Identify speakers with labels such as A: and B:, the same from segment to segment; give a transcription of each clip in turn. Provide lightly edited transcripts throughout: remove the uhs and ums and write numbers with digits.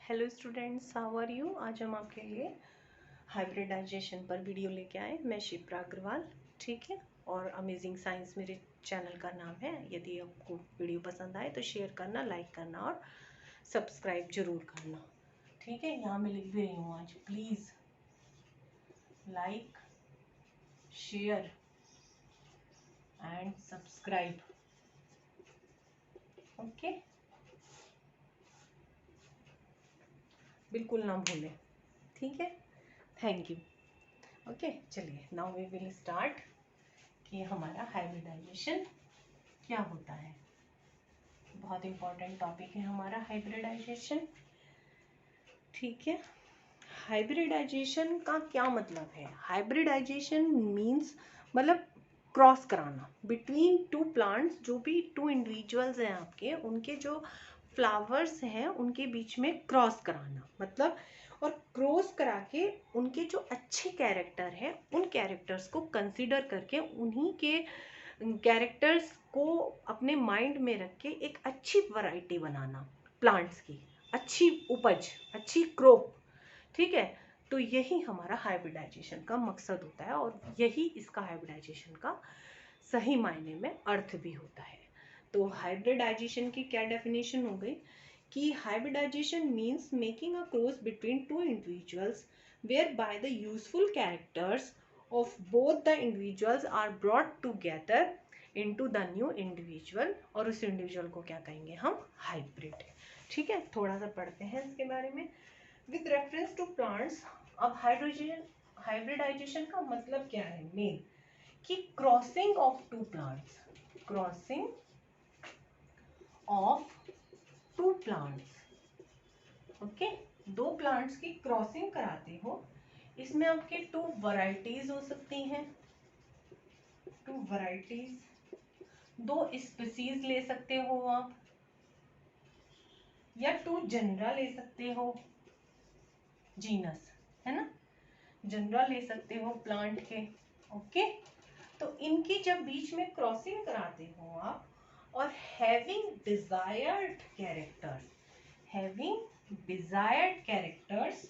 A: Hello students, how are you. आज हम आपके लिए हाइब्रिडाइजेशन पर वीडियो लेके आए। मैं शिप्रा अग्रवाल, ठीक है। और अमेजिंग साइंस मेरे चैनल का नाम है। यदि आपको वीडियो पसंद आए तो शेयर करना, लाइक करना और सब्सक्राइब जरूर करना, ठीक है। यहाँ मैं लिख भी रही हूँ आज, please like, share and subscribe, okay. बिल्कुल ना भूलें, ठीक है। Thank you. ओके, चलिए नाउ वी विल स्टार्ट कि हमारा हाइब्रिडाइजेशन क्या होता है। बहुत इंपॉर्टेंट टॉपिक है हमारा हाइब्रिडाइजेशन, ठीक है। हाइब्रिडाइजेशन का क्या मतलब है? हाइब्रिडाइजेशन मींस मतलब क्रॉस कराना बिटवीन टू प्लांट्स। जो भी टू इंडिविजुअल्स हैं आपके, उनके जो फ्लावर्स हैं उनके बीच में क्रॉस कराना मतलब, और क्रॉस करा के उनके जो अच्छे कैरेक्टर हैं उन कैरेक्टर्स को कंसीडर करके उन्हीं के कैरेक्टर्स को अपने माइंड में रख के एक अच्छी वैरायटी बनाना, प्लांट्स की अच्छी उपज, अच्छी क्रॉप, ठीक है। तो यही हमारा हाइब्रिडाइजेशन का मकसद होता है और यही इसका हाइब्रिडाइजेशन का सही मायने में अर्थ भी होता है। तो हाइब्रिडाइजेशन की क्या डेफिनेशन हो गई कि hybridisation means making a cross between two individuals whereby the useful characters of both the individuals are brought together into the new individual, और उस इंडिविजुअल को क्या कहेंगे हम? हाइब्रिड, ठीक है। थोड़ा सा पढ़ते हैं इसके बारे में विद रेफरेंस टू प्लांट्स। अब हाइब्रिडाइजेशन का मतलब क्या है? मेन कि crossing of two plants, crossing of two plants, okay. दो प्लांट्स की क्रॉसिंग कराते हो, इसमें आपके टू वैरायटीज हो सकती हैं, टू वैरायटीज, दो स्पीसीज ले सकते हो आप, या टू जनरा ले सकते हो, जीनस है ना, जनरा ले सकते हो प्लांट के, ओके। तो इनकी जब बीच में क्रॉसिंग कराते हो आप, और having desired characters, having desired characters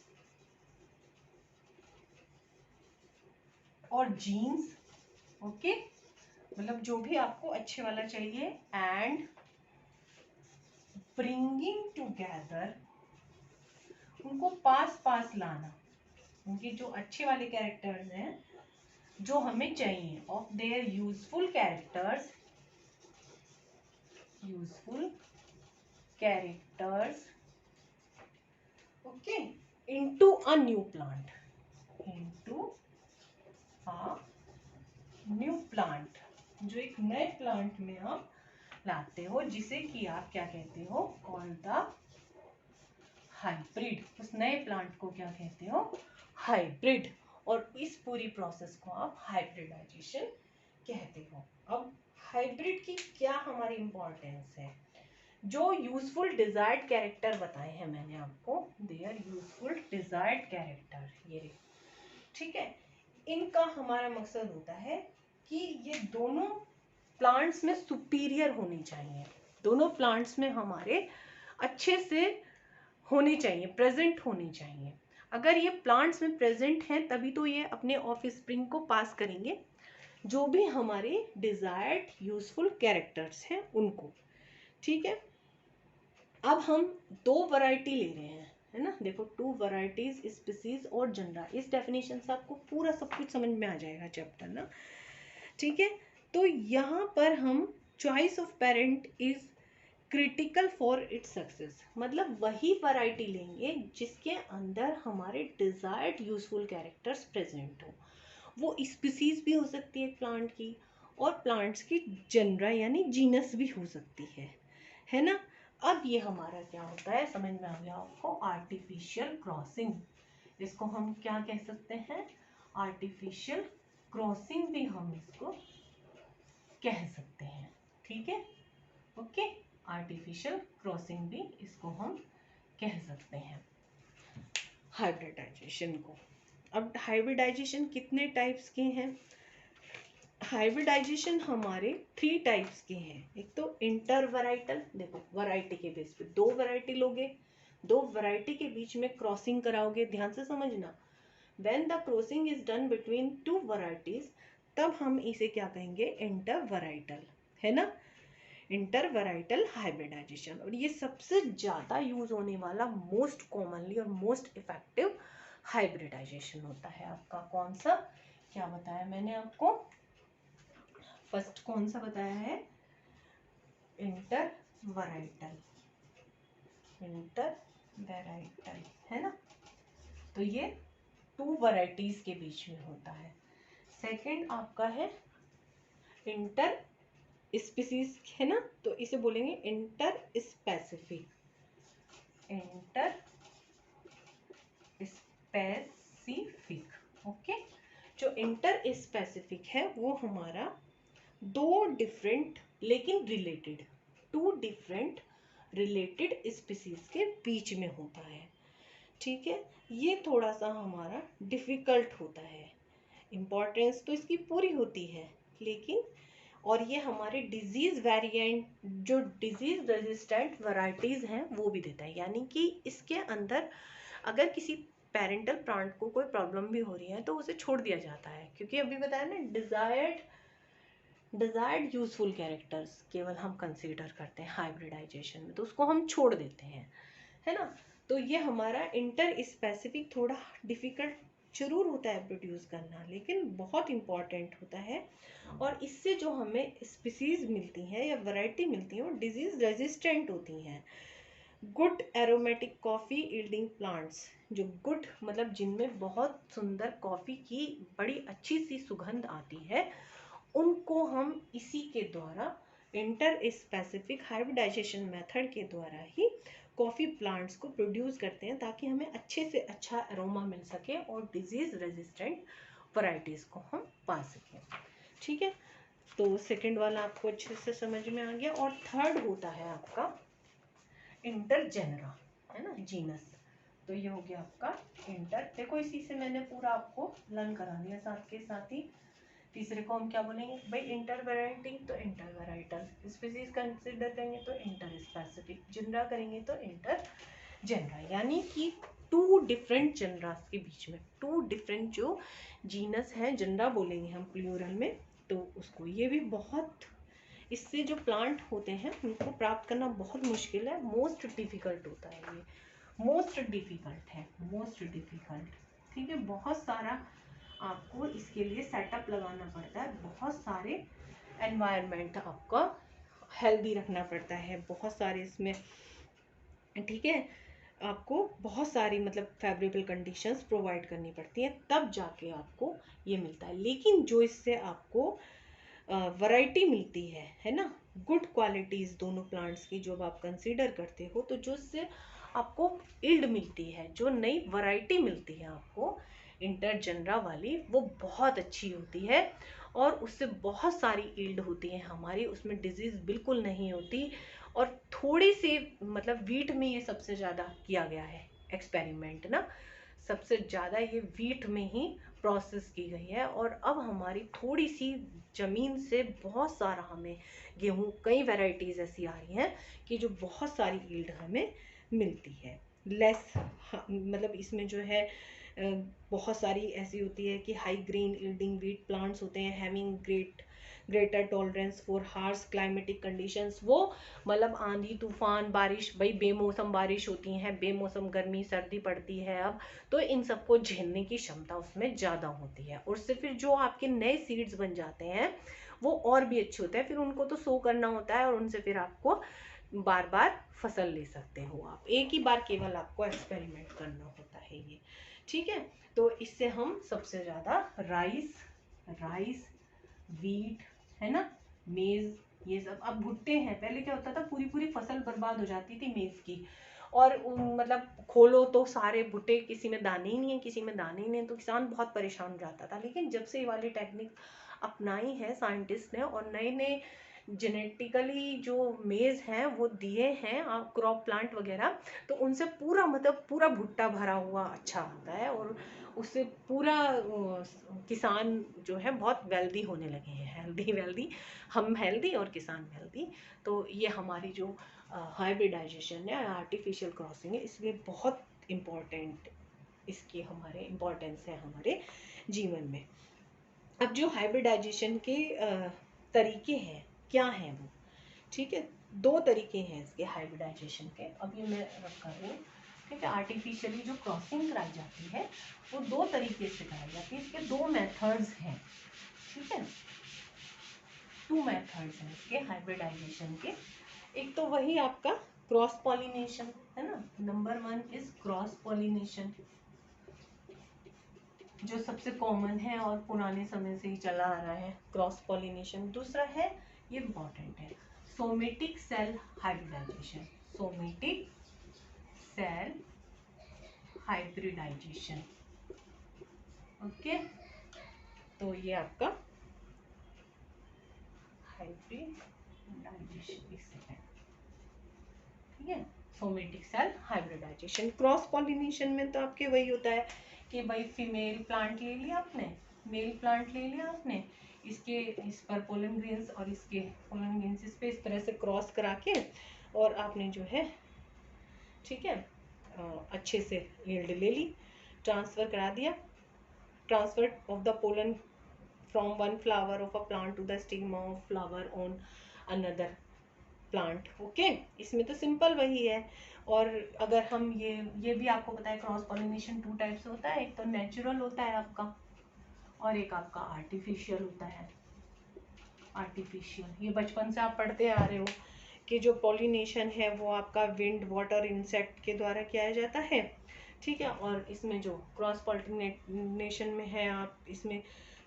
A: और जीन्स, ओके, मतलब जो भी आपको अच्छे वाला चाहिए, एंड ब्रिंगिंग टुगेदर, उनको पास पास लाना, उनके जो अच्छे वाले कैरेक्टर्स हैं जो हमें चाहिए, of their useful characters, useful characters, okay, into a new plant, into a new plant, जो एक नए प्लांट में आप लाते हो, जिसे कि आप क्या कहते हो? Call the hybrid. उस नए प्लांट को क्या कहते हो? हाइब्रिड। और इस पूरी प्रोसेस को आप हाइब्रिडाइजेशन कहते हो। अब हाइब्रिड की क्या हमारी इंपॉर्टेंस है? जो यूजफुल डिजायर्ड कैरेक्टर बताए हैं मैंने आपको, देयर यूजफुल डिजायर्ड कैरेक्टर, ये ठीक है, इनका हमारा मकसद होता है कि ये दोनों प्लांट्स में सुपीरियर होनी चाहिए, दोनों प्लांट्स में हमारे अच्छे से होनी चाहिए, प्रेजेंट होनी चाहिए। अगर ये प्लांट्स में प्रेजेंट हैं तभी तो ये अपने ऑफ स्प्रिंग को पास करेंगे, जो भी हमारे डिजायर्ड यूजफुल कैरेक्टर्स हैं उनको, ठीक है। अब हम दो वैरायटी ले रहे हैं, है ना। देखो, टू वैरायटीज, स्पीसीज और जनरा, इस डेफिनेशन से आपको पूरा सब कुछ समझ में आ जाएगा चैप्टर ना, ठीक है। तो यहाँ पर हम choice of parent is critical for its success, मतलब वही वैरायटी लेंगे जिसके अंदर हमारे डिजायर्ड यूजफुल कैरेक्टर्स प्रेजेंट हो। वो स्पीसीज भी हो सकती है प्लांट की, और प्लांट्स की जनरा यानी जीनस भी हो सकती है ना। अब ये हमारा क्या होता है, समझ में आ गया आपको? आर्टिफिशियल क्रॉसिंग, इसको हम क्या कह सकते हैं? आर्टिफिशियल क्रॉसिंग भी हम इसको कह सकते हैं, ठीक है, ओके। आर्टिफिशियल क्रॉसिंग भी इसको हम कह सकते हैं हाइब्रिडाइजेशन को। अब हाइब्रिडाइजेशन कितने टाइप्स के हैं? हाइब्रिडाइजेशन हमारे 3 टाइप्स के हैं। एक तो इंटर वैराइटल, देखो वैरायटी के बेस पे दो वैरायटी लोगे, दो वैरायटी के बीच में क्रॉसिंग कराओगे, ध्यान से समझना, when the crossing is done between two varieties, तब हम इसे क्या कहेंगे, इंटर वैराइटल, है ना, इंटर वैराइटल हाइब्रिडाइजेशन। और ये सबसे ज्यादा यूज होने वाला, मोस्ट कॉमनली और मोस्ट इफेक्टिव हाइब्रिडाइजेशन होता है आपका। कौन सा, क्या बताया मैंने आपको, फर्स्ट कौन सा बताया है, इंटर वैराइटल, इंटर वैराइटल, है ना। तो ये टू वैरायटीज के बीच में होता है। सेकंड आपका है इंटर स्पीसीज, है ना, तो इसे बोलेंगे interspecific, interspecific, okay. जो इंटर स्पेसिफिक है वो हमारा दो डिफरेंट लेकिन related, two different related species के बीच में होता है, ठीक है। ये थोड़ा सा हमारा डिफिकल्ट होता है, इम्पोर्टेंस तो इसकी पूरी होती है, लेकिन और ये हमारे डिजीज वेरिएंट, जो डिजीज रेजिस्टेंट वैरायटीज हैं वो भी देता है। यानी कि इसके अंदर अगर किसी पेरेंटल प्लांट को कोई प्रॉब्लम भी हो रही है तो उसे छोड़ दिया जाता है, क्योंकि अभी बताया ना, डिजायर्ड यूजफुल कैरेक्टर्स केवल हम कंसीडर करते हैं हाइब्रिडाइजेशन में, तो उसको हम छोड़ देते हैं, है ना। तो ये हमारा इंटर स्पेसिफिक थोड़ा डिफिकल्ट जरूर होता है प्रोड्यूस करना, लेकिन बहुत इंपॉर्टेंट होता है। और इससे जो हमें स्पीसीज मिलती हैं या वैरायटी मिलती है वो डिजीज रेजिस्टेंट होती हैं। Good aromatic coffee yielding plants, जो गुड मतलब जिनमें बहुत सुंदर कॉफी की बड़ी अच्छी सी सुगंध आती है, उनको हम इसी के द्वारा इंटर स्पेसिफिक हाइब्रिडाइजेशन मेथड के द्वारा ही कॉफ़ी प्लांट्स को प्रोड्यूस करते हैं, ताकि हमें अच्छे से अच्छा अरोमा मिल सके और डिजीज रेजिस्टेंट वैरायटीज़ को हम पा सकें, ठीक है। तो सेकंड वाला आपको अच्छे से समझ में आ गया। और थर्ड होता है आपका इंटरजेनरा, है ना, जीनस। तो ये हो गया आपका इंटर, देखो इसी से मैंने पूरा आपको लर्न करा दिया साथ के साथ ही। तीसरे को हम क्या बोलेंगे भाई, इंटर वैरायटी तो इंटर वैराइटल, स्पीसीज कंसीडर करेंगे तो इंटर स्पेसिफिक, जनरा करेंगे तो इंटर जनरा, यानी कि टू डिफरेंट जनरास के बीच में, टू डिफरेंट जो जीनस है, जनरा बोलेंगे हम प्लूरल में, तो उसको, ये भी बहुत, इससे जो प्लांट होते हैं उनको प्राप्त करना बहुत मुश्किल है, मोस्ट डिफिकल्ट होता है ये, मोस्ट डिफिकल्ट है, मोस्ट डिफिकल्ट, ठीक है। बहुत सारा आपको इसके लिए सेटअप लगाना पड़ता है, बहुत सारे एनवायरनमेंट आपका हेल्दी रखना पड़ता है, बहुत सारे इसमें, ठीक है, आपको बहुत सारी मतलब फेवरेबल कंडीशंस प्रोवाइड करनी पड़ती हैं, तब जाके आपको ये मिलता है। लेकिन जो इससे आपको वैरायटी मिलती है ना, गुड क्वालिटीज दोनों प्लांट्स की जो आप कंसीडर करते हो, तो जो इससे आपको इल्ड मिलती है, जो नई वैरायटी मिलती है आपको इंटरजनरा वाली, वो बहुत अच्छी होती है और उससे बहुत सारी ईल्ड होती है हमारी, उसमें डिजीज बिल्कुल नहीं होती। और थोड़ी सी मतलब वीट में ये सबसे ज़्यादा किया गया है एक्सपेरिमेंट ना, सबसे ज़्यादा ये वीट में ही प्रोसेस की गई है। और अब हमारी थोड़ी सी ज़मीन से बहुत सारा हमें गेहूँ, कई वैरायटीज़ ऐसी आ रही हैं कि जो बहुत सारी ईल्ड हमें मिलती है लेस, मतलब इसमें जो है बहुत सारी ऐसी होती है कि high grain yielding wheat plants होते हैं, having greater tolerance for harsh climatic conditions, वो मतलब आंधी तूफान बारिश, भाई बेमौसम बारिश होती हैं, बेमौसम गर्मी सर्दी पड़ती है अब, तो इन सबको झेलने की क्षमता उसमें ज़्यादा होती है। और सिर्फ फिर जो आपके नए सीड्स बन जाते हैं वो और भी अच्छे होते हैं, फिर उनको तो सो करना होता है और उनसे फिर आपको बार बार फसल ले सकते हो आप, एक ही बार केवल आपको एक्सपेरिमेंट करना होता है ये, ठीक है। तो इससे हम सबसे ज़्यादा राइस वीट, है ना, मेज, ये सब। अब भुट्टे हैं, पहले क्या होता था, पूरी पूरी फसल बर्बाद हो जाती थी मेज की, और मतलब खोलो तो सारे भुट्टे, किसी में दाने ही नहीं है, किसी में दाने ही नहीं, तो किसान बहुत परेशान हो जाता था। लेकिन जब से ये वाली टेक्निक अपनाई है साइंटिस्ट ने और नए नए जेनेटिकली जो मेज हैं वो दिए हैं क्रॉप प्लांट वगैरह, तो उनसे पूरा मतलब पूरा भुट्टा भरा हुआ अच्छा आता है और उससे पूरा किसान जो है बहुत वेल्दी होने लगे हैं, हेल्दी वेल्दी, हम हेल्दी और किसान वेल्दी। तो ये हमारी जो हाइब्रिडाइजेशन है, आर्टिफिशियल क्रॉसिंग है, इसलिए बहुत इम्पोर्टेंट इसकी हमारे इम्पोर्टेंस है हमारे जीवन में। अब जो हाइब्रिडाइजेशन के तरीके हैं क्या हैं वो, ठीक है, 2 तरीके हैं इसके हाइब्रिडाइजेशन के। अभी मैं रखा हूँ, ठीक है। आर्टिफिशियली जो क्रॉसिंग कराई जाती है वो 2 तरीके से कराई जाती है। इसके 2 मेथड्स हैं, ठीक है, 2 मेथड्स हैं इसके हाइब्रिडाइजेशन के। एक तो वही आपका क्रॉस पॉलिनेशन है ना, नंबर 1 इज क्रॉस पॉलिनेशन, जो सबसे कॉमन है और पुराने समय से ही चला आ रहा है, क्रॉस पॉलिनेशन। दूसरा है, ये इम्पोर्टेंट है, somatic cell hybridisation, somatic cell hybridisation. Okay, तो ये आपका हाइब्रिडाइजेशन, ठीक है, somatic cell hybridisation. Cross pollination में तो आपके वही होता है कि भाई फीमेल प्लांट ले लिया आपने, मेल प्लांट ले लिया आपने, इसके इस पर पोलन ग्रेन्स और इसके पोलन ग्रेन्स इस पे इस तरह से क्रॉस करा के और आपने जो है, ठीक है, अच्छे से यील्ड ले ली, ट्रांसफर करा दिया, transfer of the pollen from one flower of a plant to the stigma of flower on another plant. Okay, इसमें तो सिंपल वही है। और अगर हम ये भी आपको पता है क्रॉस पॉलिनेशन 2 टाइप से होता है, एक तो नेचुरल होता है आपका और एक आपका आर्टिफिशियल होता है। आर्टिफिशियल, ये बचपन से आप पढ़ते आ रहे हो कि जो पॉलिनेशन है वो आपका विंड, वाटर, इंसेक्ट के द्वारा किया जाता है, ठीक है। और इसमें जो क्रॉस पॉलिनेशन में है, आप इसमें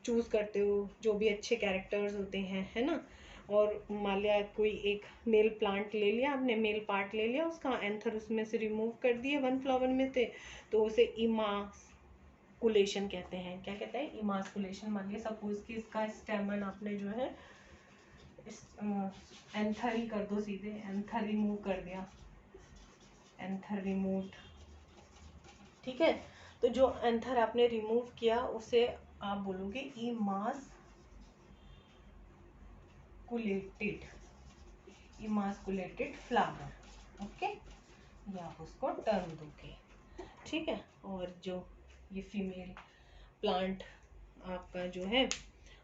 A: चूज करते हो जो भी अच्छे कैरेक्टर्स होते हैं, है ना। और मान लिया कोई एक मेल प्लांट ले लिया आपने, मेल पार्ट ले लिया, उसका एंथर उसमें से रिमूव कर दिए वन फ्लावर में से, तो उसे इमास्कुलेशन कहते हैं। क्या कहते हैं? इमास्कुलेशन। मान लिया सपोज कि इसका स्टेमन आपने जो है एंथर ही कर दो, सीधे एंथर रिमूव कर दिया, एंथर रिमूव, ठीक है। तो जो एंथर आपने रिमूव किया उसे आप बोलोगे इमास्कुलेटेड, इमास्कुलेटेड फ्लावर। ओके, ये आप उसको टर्म दोगे, ठीक है। और जो ये फीमेल प्लांट आपका जो है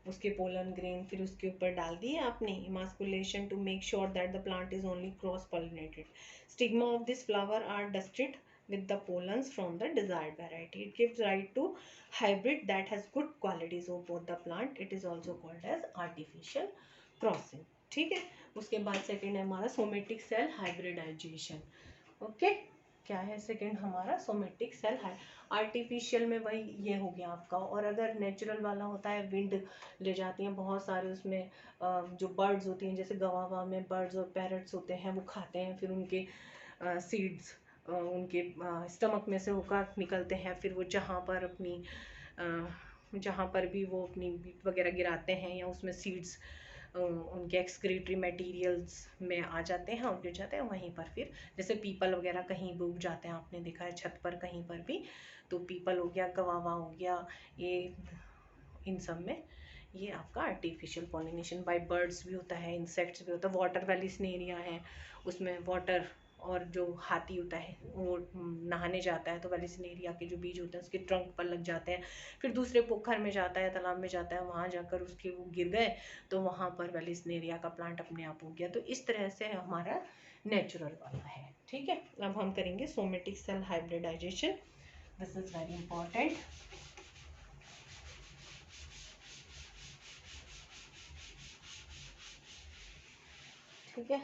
A: उसके पोलन ग्रेन फिर उसके ऊपर डाल दिए आपने, emasculation to make sure that the plant is only cross pollinated. Stigma of this flower are dusted with the pollens from the desired variety. It gives rise to hybrid that has good qualities of both the plant. It is also called as artificial crossing, ठीक है। उसके बाद second है हमारा somatic cell hybridisation. Okay, क्या है second हमारा? Somatic cell artificial में वही ये हो गया आपका। और अगर नेचुरल वाला होता है, विंड ले जाती हैं बहुत सारे, उसमें जो बर्ड्स होती हैं जैसे गवावा में बर्ड्स और पैरट्स होते हैं, वो खाते हैं, फिर उनके सीड्स उनके स्टमक में से होकर निकलते हैं, फिर वो जहाँ पर भी वो अपनी बीट वगैरह गिराते हैं या उसमें सीड्स उनके एक्सक्रीटरी मटेरियल्स में आ जाते हैं और गिर जाते हैं, वहीं पर फिर जैसे पीपल वगैरह कहीं भी उग जाते हैं, आपने देखा है छत पर कहीं पर भी, तो पीपल हो गया, गवावा हो गया, ये इन सब में ये आपका आर्टिफिशियल पॉलिनेशन बाय बर्ड्स भी होता है, इंसेक्ट्स भी होता है। वाटर वेलिस्नेरिया है, उसमें वाटर, और जो हाथी होता है वो नहाने जाता है तो वेलिस्नेरिया के जो बीज होते हैं उसके ट्रंक पर लग जाते हैं, फिर दूसरे पोखर में जाता है, तालाब में जाता है, वहाँ जाकर उसके वो गिर गए तो वहाँ पर वेलिस्नेरिया का प्लांट अपने आप हो गया। तो इस तरह से हमारा नेचुरल वाला है, ठीक है। अब हम करेंगे somatic cell hybridisation. This is very important. ठीक है,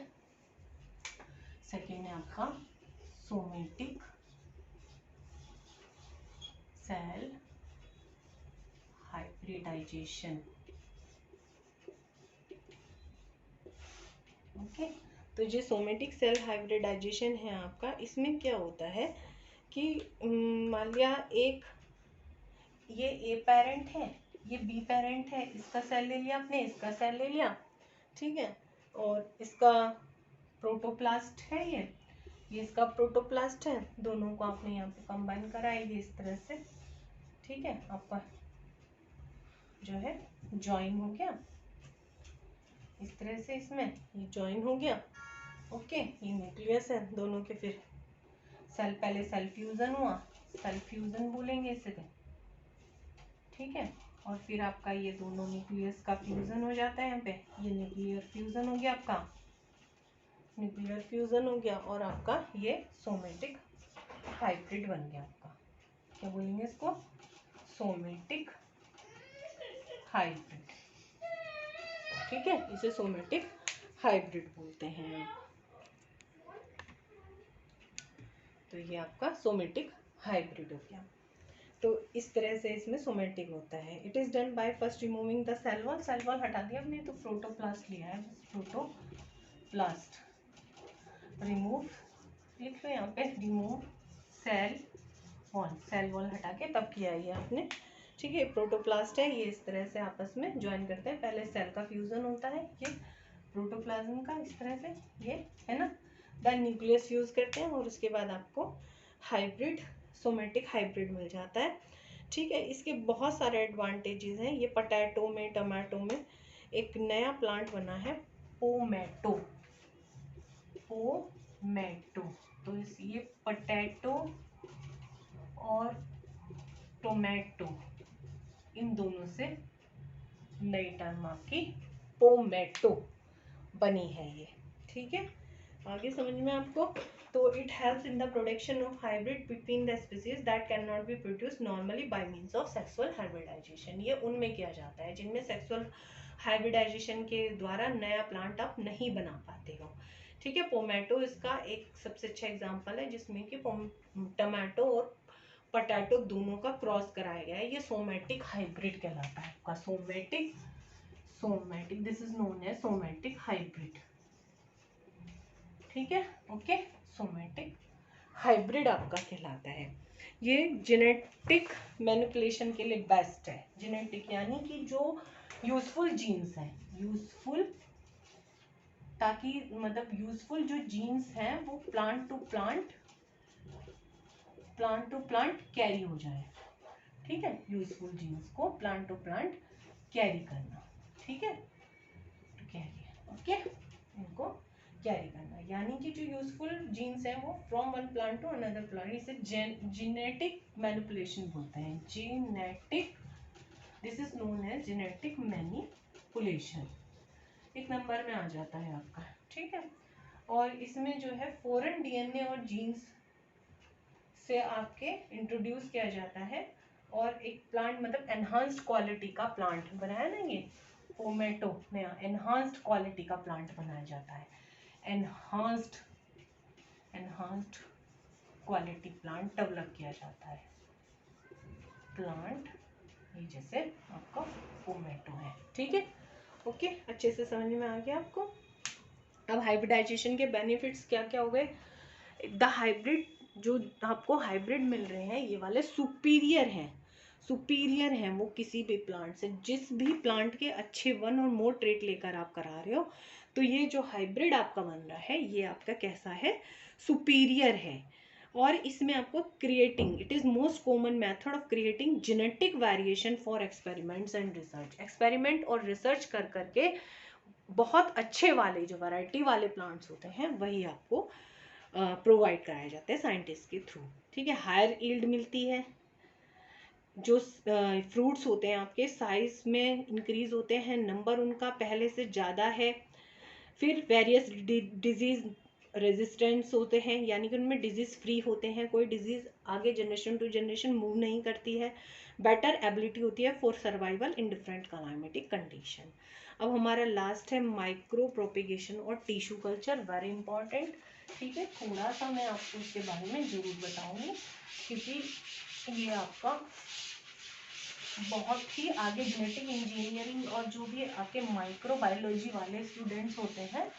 A: सेकेंड है आपका सोमेटिक सेल हाइब्रिडाइजेशन। ओके, तो जो सोमेटिक सेल हाइब्रिडाइजेशन है आपका, इसमें क्या होता है कि मान लिया एक ये ए पेरेंट है, ये बी पेरेंट है, इसका सेल ले लिया आपने, इसका सेल ले लिया, ठीक है। और इसका प्रोटोप्लास्ट है, ये इसका प्रोटोप्लास्ट है, दोनों को आपने यहाँ पे कंबाइन करा है, ये इस तरह से ठीक है, आपका जो है ज्वाइन हो गया इस तरह से, इसमें ये ज्वाइन हो गया। ओके, ये न्यूक्लियस है दोनों के। फिर सेल, पहले सेल फ्यूजन हुआ, सेल फ्यूजन बोलेंगे इसे, ठीक है। और फिर आपका ये दोनों न्यूक्लियस का फ्यूजन हो जाता है यहाँ पे, ये न्यूक्लियर फ्यूजन हो गया आपका, न्यूक्लियर फ्यूजन हो गया। और आपका ये सोमेटिक हाइब्रिड बन गया आपका। क्या बोलेंगे इसको? सोमेटिक हाइब्रिड, ठीक है, इसे सोमेटिक हाइब्रिड बोलते हैं। तो ये आपका सोमेटिक हाइब्रिड हो गया। तो इस तरह से इसमें सोमेटिक होता है। It is done by first removing the cell wall. Cell wall हटा दिया हमने, तो प्रोटोप्लास्ट लिया है, प्रोटोप्लास्ट रिमूव, लिख लो यहाँ पे, remove cell wall, cell wall हटा के तब किया है ये आपने, ठीक है। प्रोटोप्लास्ट है, ये इस तरह से आपस में ज्वाइन करते हैं। पहले सेल का फ्यूजन होता है, ये प्रोटोप्लाज्म का, इस तरह से, ये है ना, देन न्यूक्लियस फ्यूज करते हैं और उसके बाद आपको हाइब्रिड, सोमेटिक हाइब्रिड मिल जाता है, ठीक है। इसके बहुत सारे एडवांटेजेस हैं। ये पोटैटो में, टमाटो में एक नया प्लांट बना है, पोमैटो, पोमैटो। तो ये पोटैटो और टोमेटो, इन दोनों से नई टर्म आपकी पोमैटो बनी है ये, ठीक है। आगे समझ में आपको? तो it helps in the production of hybrid between the species that cannot be produce normally by means of sexual hybridisation. ये उनमें किया जाता है जिनमें सेक्सुअल हाइब्रिडाइजेशन के द्वारा नया प्लांट आप नहीं बना पाते हो, ठीक है। पोमैटो इसका एक सबसे अच्छा एग्जांपल है, जिसमें कि टमाटो और पोटैटो दोनों का क्रॉस कराया गया है। ये सोमेटिक हाइब्रिड कहलाता है आपका, somatic, somatic, this is known as somatic hybrid, ठीक है। ओके, सोमेटिक हाइब्रिड आपका कहलाता है। ये जेनेटिक मैनिपुलेशन के लिए बेस्ट है। जेनेटिक यानी कि जो यूजफुल जीन्स हैं, यूजफुल, ताकि मतलब यूजफुल जो जीन्स हैं वो प्लांट टू प्लांट कैरी हो जाए, ठीक है। यूजफुल जीन्स को प्लांट टू प्लांट कैरी करना, ठीक है, तो कैरी, ओके, इनको कैरी करना, यानी कि जो यूजफुल जीन्स है वो from one plant to another plant, इसे जेनेटिक मैनिपुलेशन बोलते हैं, genetic, this is known as genetic manipulation, एक नंबर में आ जाता है आपका, ठीक है। और इसमें जो है फॉरेन डीएनए और जीन्स से आपके इंट्रोड्यूस किया जाता है, और एक प्लांट मतलब एनहांस्ड क्वालिटी का प्लांट बनाया ना, ये पोमैटो में एनहांस्ड क्वालिटी का प्लांट बनाया जाता है, एनहांस्ड क्वालिटी प्लांट डेवलप किया जाता है, प्लांट, ये जैसे आपका पोमैटो है, ठीक है। ओके, अच्छे से समझ में आ गया आपको? अब हाइब्रिडाइजेशन के बेनिफिट्स क्या क्या हो गए? द हाइब्रिड, जो आपको हाइब्रिड मिल रहे हैं ये वाले सुपीरियर हैं वो किसी भी प्लांट से, जिस भी प्लांट के अच्छे वन और मोर ट्रेट लेकर आप करा रहे हो, तो ये जो हाइब्रिड आपका बन रहा है ये आपका कैसा है? सुपीरियर है। और इसमें आपको creating, it is most common method of creating genetic variation for experiments and research. Experiment और रिसर्च कर करके बहुत अच्छे वाले जो वैरायटी वाले प्लांट्स होते हैं वही आपको प्रोवाइड कराए जाते हैं साइंटिस्ट के थ्रू, ठीक है। हायर यील्ड मिलती है, जो फ्रूट्स होते हैं आपके साइज में इंक्रीज होते हैं, नंबर उनका पहले से ज़्यादा है। फिर वेरियस डिजीज रेजिस्टेंस होते हैं, यानी कि उनमें डिजीज फ्री होते हैं, कोई डिजीज आगे जनरेशन टू जनरेशन मूव नहीं करती है। बेटर एबिलिटी होती है for survival in different climatic condition. अब हमारा लास्ट है माइक्रो प्रोपिगेशन और टिश्यू कल्चर, वेरी इंपॉर्टेंट, ठीक है। थोड़ा सा मैं आपको इसके बारे में जरूर बताऊंगी, क्योंकि ये आपका बहुत ही आगे जेनेटिक इंजीनियरिंग और जो भी आपके माइक्रोबायोलॉजी वाले स्टूडेंट्स होते हैं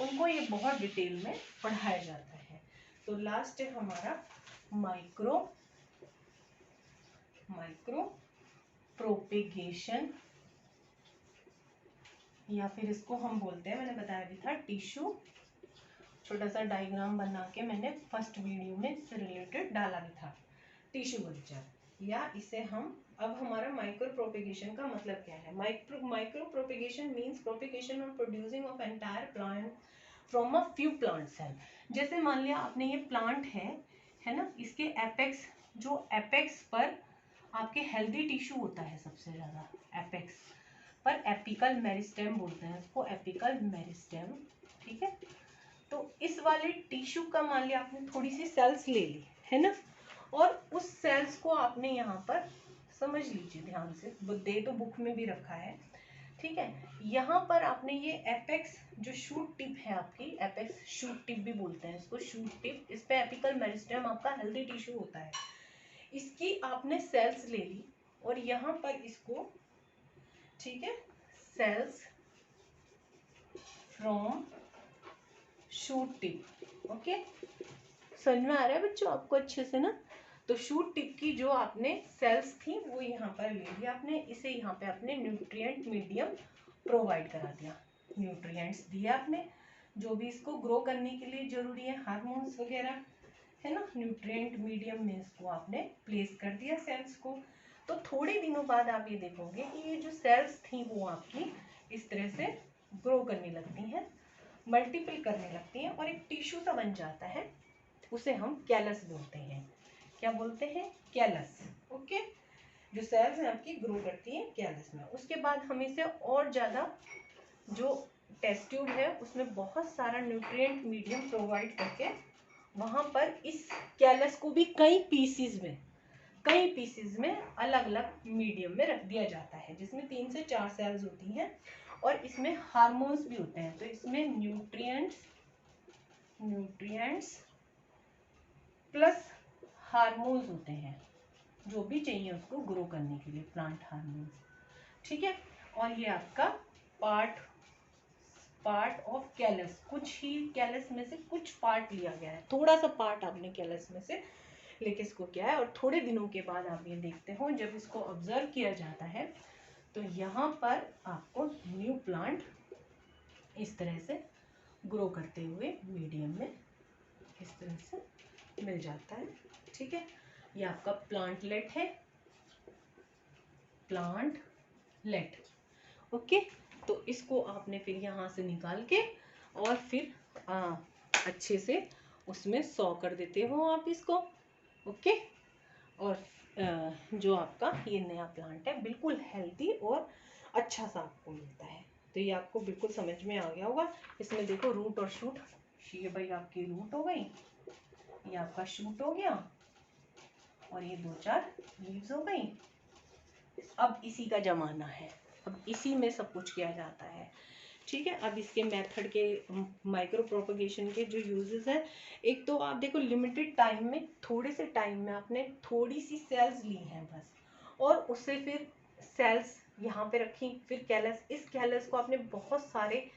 A: उनको ये बहुत डिटेल में पढ़ाया जाता है। तो लास्ट है हमारा माइक्रो प्रोपिगेशन, या फिर इसको हम बोलते हैं, मैंने बताया भी था, टिश्यू। छोटा सा डायग्राम बना के मैंने फर्स्ट वीडियो में इससे रिलेटेड डाला भी था, टिश्यू कल्चर, या इसे हम, अब हमारा माइक्रो प्रोपेगेशन का मतलब क्या है? माइक्रो प्रोपेगेशन मीन्स प्रोपेगेशन और producing of entire plant from a few plant cell. जैसे मान लिया आपने ये प्लांट है ना, इसके एपेक्स, जो एपेक्स पर आपके हेल्दी टिश्यू होता है सबसे ज्यादा, एपेक्स पर एपिकल मेरिस्टेम बोलते हैं इसको, एपिकल मेरिस्टेम, ठीक है। तो इस वाले टिश्यू का मान लिया आपने थोड़ी सी सेल्स ले ली है ना, और उस सेल्स को आपने यहाँ पर, समझ लीजिए ध्यान से, दे तो बुक में भी रखा है, ठीक है। यहाँ पर आपने ये एपेक्स जो शूट टिप है आपकी, एपेक्स शूट टिप भी बोलते हैं इसको, शूट टिप, इस पे एपिकल मेरिस्टेम आपका हेल्दी टिश्यू होता है, इसकी आपने सेल्स ले ली और यहाँ पर इसको, ठीक है, cells from shoot tip, okay, समझ में आ रहा है बच्चों आपको अच्छे से ना? तो शूट टिप की जो आपने सेल्स थी वो यहाँ पर ले लिया आपने, इसे यहाँ पे आपने न्यूट्रिएंट मीडियम प्रोवाइड करा दिया, न्यूट्रिएंट्स दिया आपने, जो भी इसको ग्रो करने के लिए जरूरी है, हार्मोन्स वगैरह, है ना, न्यूट्रिएंट मीडियम में इसको आपने प्लेस कर दिया सेल्स को। तो थोड़े दिनों बाद आप ये देखोगे कि ये जो सेल्स थी वो आपकी इस तरह से ग्रो करने लगती हैं, मल्टीपल करने लगती हैं और एक टिश्यू सा बन जाता है, उसे हम कैलस बोलते हैं। क्या बोलते हैं? Callus, okay. जो सेल्स हैं आपकी ग्रो करती हैं कैलस में। उसके बाद हम इसे और ज़्यादा, जो टेस्ट ट्यूब है उसमें बहुत सारा न्यूट्रिएंट मीडियम प्रोवाइड करके वहाँ पर इस कैलस को भी कई पीसीज में अलग अलग मीडियम में रख दिया जाता है, जिसमें 3 से 4 सेल्स होती हैं और इसमें हार्मोन्स भी होते हैं। तो इसमें न्यूट्रिएंट्स प्लस हार्मोन्स होते हैं, जो भी चाहिए उसको ग्रो करने के लिए, प्लांट हार्मोन्स, ठीक है। और ये आपका पार्ट ऑफ कैलस, कुछ ही कैलस में से कुछ पार्ट लिया गया है, थोड़ा सा पार्ट आपने कैलस में से लेके इसको किया है। और थोड़े दिनों के बाद आप ये देखते हो जब इसको ऑब्जर्व किया जाता है तो यहाँ पर आपको न्यू प्लांट इस तरह से ग्रो करते हुए मीडियम में इस तरह से मिल जाता है, ठीक है। ये आपका प्लांटलेट है, प्लांटलेट, ओके। तो इसको आपने फिर यहाँ से निकाल के और फिर अच्छे से उसमें सॉ कर देते हो आप इसको, ओके। और जो आपका ये नया प्लांट है बिल्कुल हेल्दी और अच्छा सा आपको मिलता है। तो ये आपको बिल्कुल समझ में आ गया होगा। इसमें देखो रूट और शूट, ये भाई आपकी रूट हो गई, ये आपका शूट हो गया और ये 2-4 लीव्स हो गई। अब इसी का जमाना है, अब इसी में सब कुछ किया जाता है, ठीक है। अब इसके मेथड के, माइक्रो प्रोपगेशन के जो यूजेस हैं, एक तो आप देखो लिमिटेड टाइम में, थोड़े से टाइम में आपने थोड़ी सी सेल्स ली हैं बस, और उससे फिर सेल्स यहाँ पे रखी, फिर कैलस, इस कैलस को आपने बहुत सारे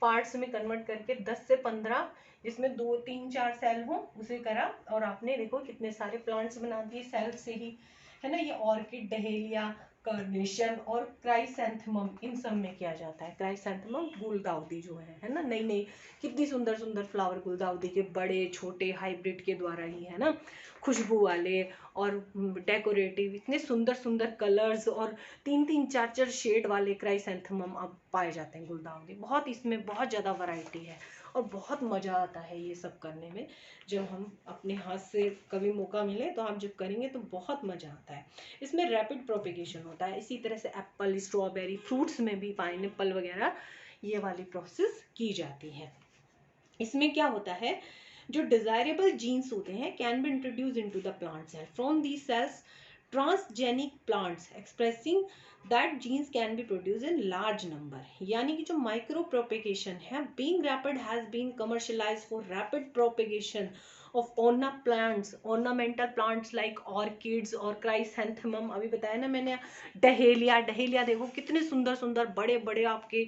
A: पार्ट्स में कन्वर्ट करके 10 से 15, जिसमें 2, 3, 4 सेल हो उसे करा, और आपने देखो कितने सारे प्लांट्स बना दिए सेल से ही, है ना। ये ऑर्किड, डहेलिया, कार्नेशन और क्राइसैंथेमम, इन सब में किया जाता है। क्राइसैंथेमम गुलदाउदी जो है ना, नई नई कितनी सुंदर सुंदर फ्लावर गुलदाउदी के, बड़े छोटे हाइब्रिड के द्वारा ही, है ना, खुशबू वाले और डेकोरेटिव, इतने सुंदर सुंदर कलर्स और 3-3, 4-4 शेड वाले क्राइसैंथेमम अब पाए जाते हैं गुलदाउदी। बहुत इसमें बहुत ज़्यादा वैरायटी है और बहुत मज़ा आता है ये सब करने में। जब हम अपने हाथ से कभी मौका मिले तो आप जब करेंगे तो बहुत मज़ा आता है। इसमें रैपिड प्रोपेगेशन होता है, इसी तरह से एप्पल, स्ट्रॉबेरी, फ्रूट्स में भी, पाइनएप्पल वगैरह, ये वाली प्रोसेस की जाती है। इसमें क्या होता है, जो डिजायरेबल जीन्स होते हैं can be introduce into the plant cell from these cells, transgenic plants expressing that genes can be produce in large number. यानी कि जो माइक्रो प्रोपेगेशन है, being rapid has been commercialised for rapid propagation of ornamental plants like orchids और chrysanthemum, अभी बताया ना मैंने, dahlia देखो कितने सुंदर सुंदर बड़े बड़े आपके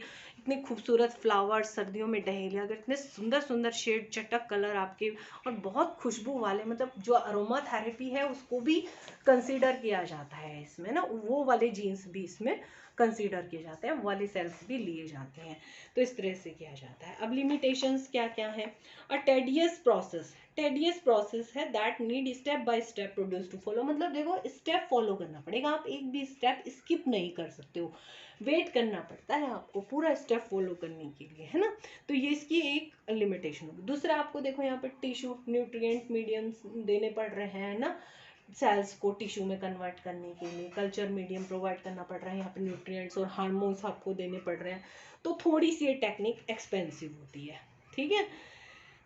A: कितने खूबसूरत फ्लावर्स, सर्दियों में डहेलिया, अगर इतने सुंदर सुंदर शेड, चटक कलर आपके, और बहुत खुशबू वाले, मतलब जो अरोमा थेरेपी है उसको भी कंसीडर किया जाता है इसमें ना, वो वाले जीन्स भी इसमें कंसीडर किए जाते हैं, वो वाले सेल्स भी लिए जाते हैं। तो इस तरह से किया जाता है। अब लिमिटेशंस क्या क्या है? अ टेडियस प्रोसेस है that need step by step produce to follow, मतलब देखो स्टेप फॉलो करना पड़ेगा, आप एक भी स्टेप स्किप नहीं कर सकते हो, वेट करना पड़ता है आपको पूरा स्टेप फॉलो करने के लिए, है ना। तो ये इसकी एक लिमिटेशन होगी। दूसरा आपको देखो यहाँ पे टिश्यू न्यूट्रिएंट मीडियम्स देने पड़ रहे हैं ना, सेल्स को टिश्यू में कन्वर्ट करने के लिए कल्चर मीडियम प्रोवाइड करना पड़ रहा है, यहाँ पे न्यूट्रिएंट्स और हार्मोन्स आपको देने पड़ रहे हैं। तो थोड़ी सी ये टेक्निक एक्सपेंसिव होती है, ठीक है,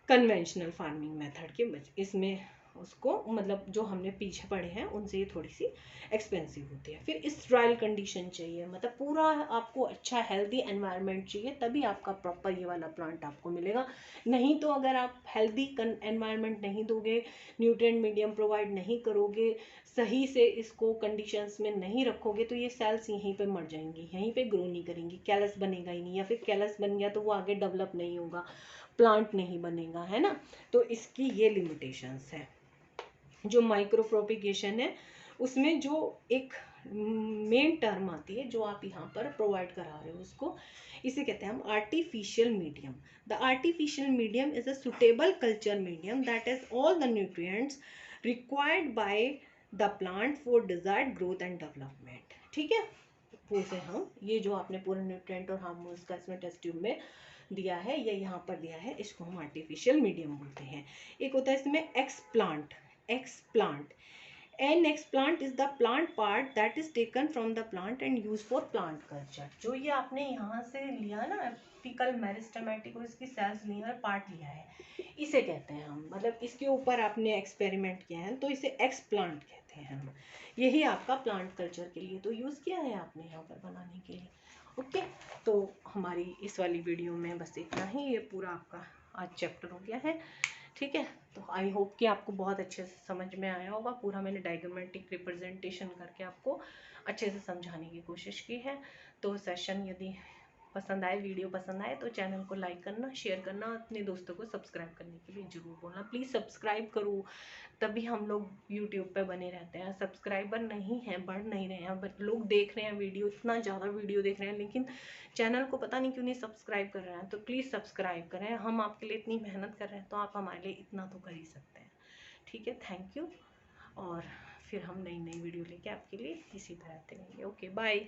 A: कन्वेंशनल फार्मिंग मेथड के इसमें उसको, मतलब जो हमने पीछे पढ़े हैं उनसे ये थोड़ी सी एक्सपेंसिव होती है। फिर स्ट्राइल कंडीशन चाहिए, मतलब पूरा आपको अच्छा हेल्दी एनवायरनमेंट चाहिए, तभी आपका प्रॉपर ये वाला प्लांट आपको मिलेगा। नहीं तो अगर आप हेल्दी एनवायरनमेंट नहीं दोगे, न्यूट्रिएंट मीडियम प्रोवाइड नहीं करोगे, सही से इसको कंडीशंस में नहीं रखोगे, तो ये सेल्स यहीं पे मर जाएंगी, यहीं पे ग्रो नहीं करेंगी, कैलस बनेगा ही नहीं, या फिर कैलस बन गया तो वो आगे डेवलप नहीं होगा, प्लांट नहीं बनेगा, है ना। तो इसकी ये लिमिटेशंस है। जो माइक्रो प्रोपिगेशन है उसमें जो एक मेन टर्म आती है जो आप यहाँ पर प्रोवाइड करा रहे हो उसको, इसे कहते हैं हम artificial medium. The artificial medium is a suitable culture medium that is all the nutrients required by the plant for desired growth and development, ठीक है। उसे हम, ये जो आपने पूरा न्यूट्रिएंट और हार्मोन्स का इसमें टेस्ट ट्यूब में दिया है या यहाँ पर दिया है, इसको हम आर्टिफिशियल मीडियम बोलते हैं। एक होता है इसमें explant. An explant is the plant part that is taken from the plant and use for plant culture. जो ये आपने यहाँ से लिया ना एपिकल मेरिस्टेमेटिक और इसकी सेल्स लिया है, पार्ट लिया है, इसे कहते हैं हम, मतलब इसके ऊपर आपने एक्सपेरिमेंट किया है तो इसे एक्सप्लांट कहते हैं हम। यही आपका प्लांट कल्चर के लिए तो यूज़ किया है आपने यहाँ पर बनाने के लिए। ओके, तो हमारी इस वाली वीडियो में बस इतना ही, ये पूरा आपका आज चैप्टर हो गया है, ठीक है। तो आई होप कि आपको बहुत अच्छे से समझ में आया होगा, पूरा मैंने डायग्रामेटिक रिप्रेजेंटेशन करके आपको अच्छे से समझाने की कोशिश की है। तो सेशन यदि पसंद आए, वीडियो पसंद आए तो चैनल को लाइक करना, शेयर करना, अपने दोस्तों को सब्सक्राइब करने के लिए ज़रूर बोलना। प्लीज़ सब्सक्राइब करो, तभी हम लोग यूट्यूब पे बने रहते हैं। सब्सक्राइबर नहीं हैं, बढ़ नहीं रहे हैं, बट लोग देख रहे हैं वीडियो, इतना ज़्यादा वीडियो देख रहे हैं, लेकिन चैनल को पता नहीं क्यों नहीं सब्सक्राइब कर रहे हैं। तो प्लीज़ सब्सक्राइब करें, हम आपके लिए इतनी मेहनत कर रहे हैं तो आप हमारे लिए इतना तो कर ही सकते हैं, ठीक है। थैंक यू, और फिर हम नई नई वीडियो लेके आपके लिए इसी तरह आते रहेंगे। Okay, bye.